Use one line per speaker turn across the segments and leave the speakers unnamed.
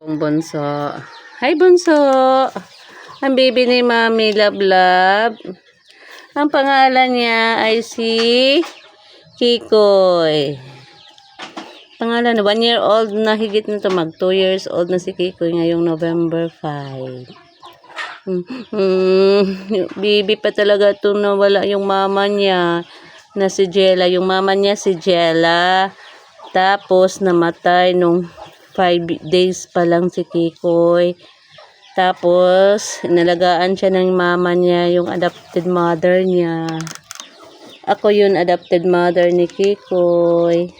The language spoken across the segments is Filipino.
Bunso. Hi, Bunso. Ang baby ni Mami Love Love. Ang pangalan niya ay si Kikoy. Pangalan na 1 year old na, higit na to, mag 2 years old na si Kikoy ngayong November 5. Baby pa talaga itong nawala yung mama niya na si Jella. Yung mama niya si Jella. Tapos namatay nung 5 days pa lang si Kikoy. Tapos inalagaan siya ng mama niya, yung adopted mother niya. Ako yun, adopted mother ni Kikoy.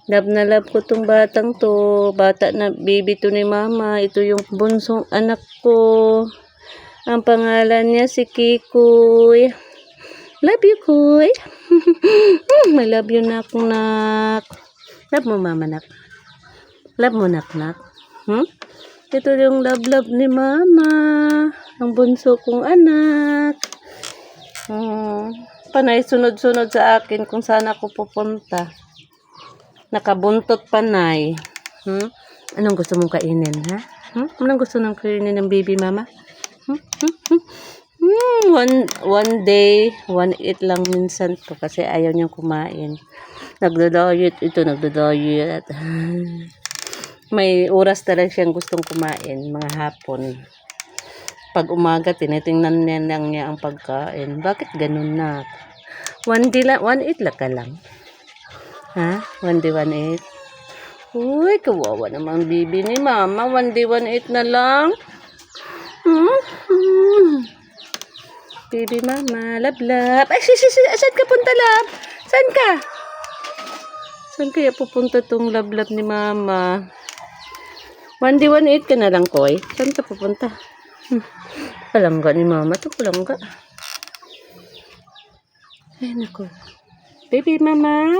Love na love ko tong batang to. Bata na, baby to ni mama. Ito yung bunsong anak ko. Ang pangalan niya si Kikoy. Love you, Koy. I love you, nak. Love mo, mama, nak. Love mo, nak. Ito yung love ni mama. Ang bunso kong anak. Panay sunod-sunod sa akin kung saan ako pupunta. Nakabuntot panay. Anong gusto mong kainin, ha? Anong gusto nang kainin ng baby mama? One day, 1 eat lang minsan to kasi ayaw niyang kumain. Nagda-diet ito, nagda-diet. May oras talaga siyang gustong kumain, mga hapon. Pag umaga, tinitingnan niya ang pagkain. Bakit ganun na? 1 day lang, 1 eat lang ka lang. Ha? 1 day, 1 eat? Uy, kawawa naman bibi ni mama. 1 day, 1 eat na lang. Baby mama, love. Ay, saan ka punta, love? Saan ka? Saan kaya pupunta tong love ni mama? 1 day, 1 eat ka na lang, Koy. Saan ka pupunta? Palangga ni mama to, palangga. Ay, naku. Baby mama.